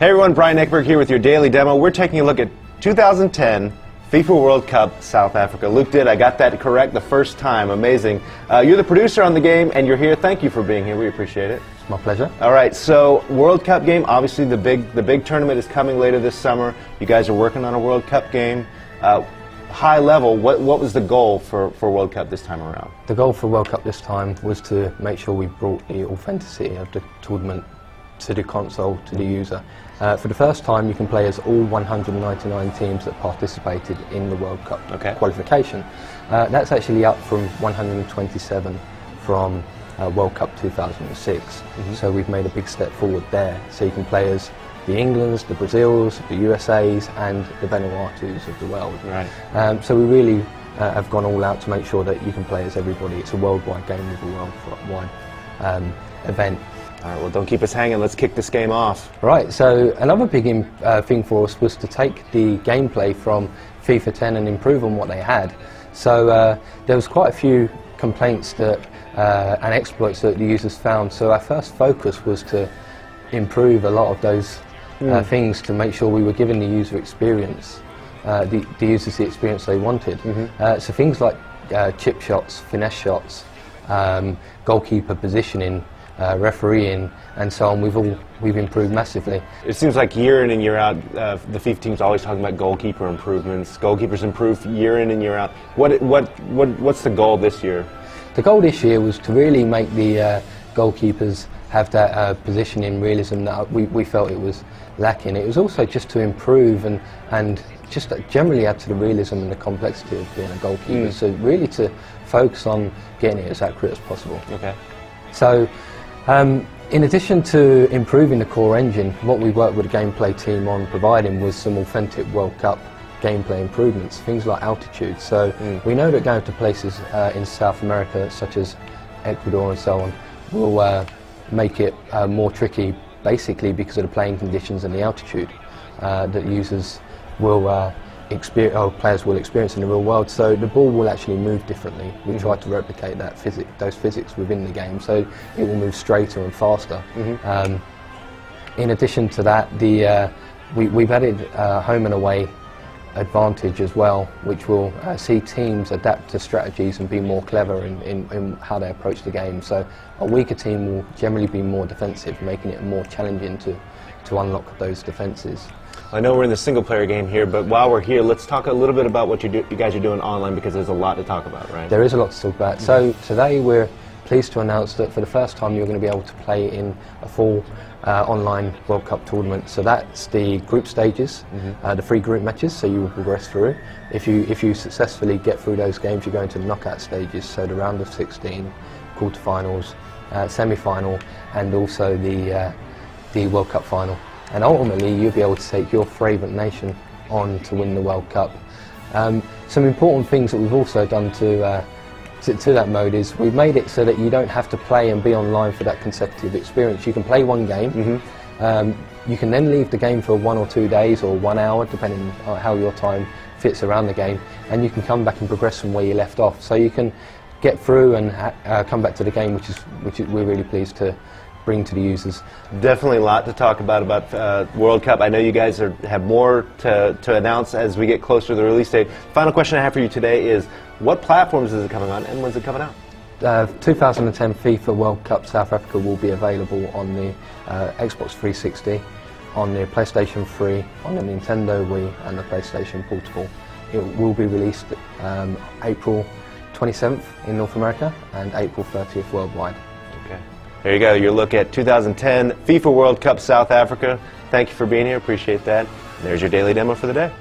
Hey everyone, Brian Eckberg here with your daily demo. We're taking a look at 2010 FIFA World Cup South Africa. Luke did, I got that correct the first time, amazing. You're the producer on the game and you're here. Thank you for being here, we appreciate it. It's my pleasure. All right, so World Cup game, obviously the big tournament is coming later this summer. You guys are working on a World Cup game. High level, what was the goal for World Cup this time around? The goal for World Cup this time was to make sure we brought the authenticity of the tournament to the console, to the user. For the first time, you can play as all 199 teams that participated in the World Cup qualification. That's actually up from 127 from World Cup 2006. So we've made a big step forward there. So you can play as the Englands, the Brazils, the USAs and the Vanuatus of the world. Right. So we really have gone all out to make sure that you can play as everybody. It's a worldwide game with a worldwide event. All right, well, don't keep us hanging. Let's kick this game off. Right, so another big thing for us was to take the gameplay from FIFA 10 and improve on what they had. So there was quite a few complaints that, and exploits that the users found. So our first focus was to improve a lot of those things to make sure we were giving the user experience, the users the experience they wanted. So things like chip shots, finesse shots, goalkeeper positioning, refereeing and so on, we've improved massively. It seems like year in and year out, the FIFA team's always talking about goalkeeper improvements. Goalkeepers improve year in and year out. What's the goal this year? The goal this year was to really make the goalkeepers have that positioning realism that we felt it was lacking. It was also just to improve and just generally add to the realism and the complexity of being a goalkeeper. So really to focus on getting it as accurate as possible. Okay. So in addition to improving the core engine, what we worked with the gameplay team on providing was some authentic World Cup gameplay improvements, things like altitude. So we know that going to places in South America, such as Ecuador and so on, will make it more tricky, basically because of the playing conditions and the altitude that users will experience, or players will experience in the real world. So the ball will actually move differently. We tried to replicate that those physics within the game, so it will move straighter and faster. In addition to that, we've added home and away advantage as well, which will see teams adapt to strategies and be more clever in how they approach the game. So a weaker team will generally be more defensive, making it more challenging to unlock those defences. I know we're in the single-player game here, but while we're here, let's talk a little bit about what you guys are doing online, because there's a lot to talk about, right? There is a lot to talk about. So today we're pleased to announce that for the first time you're going to be able to play in a full online World Cup tournament. So that's the group stages, the 3 group matches, so you will progress through. If you successfully get through those games, you go into the knockout stages, so the round of 16, quarterfinals, semi-final, and also the World Cup final. And ultimately you'll be able to take your favourite nation on to win the World Cup. Some important things that we've also done to that mode is we've made it so that you don't have to play and be online for that consecutive experience. You can play one game, you can then leave the game for 1 or 2 days or 1 hour, depending on how your time fits around the game, and you can come back and progress from where you left off. So you can get through and come back to the game, which we're really pleased to bring to the users. Definitely a lot to talk about World Cup. I know you guys have more to announce as we get closer to the release date. Final question I have for you today is, what platforms is it coming on and when's it coming out? 2010 FIFA World Cup South Africa will be available on the Xbox 360, on the PlayStation 3, on the Nintendo Wii and the PlayStation Portable. It will be released April 27th in North America and April 30th worldwide. Okay. There you go, your look at 2010 FIFA World Cup South Africa. Thank you for being here, appreciate that. There's your daily demo for the day.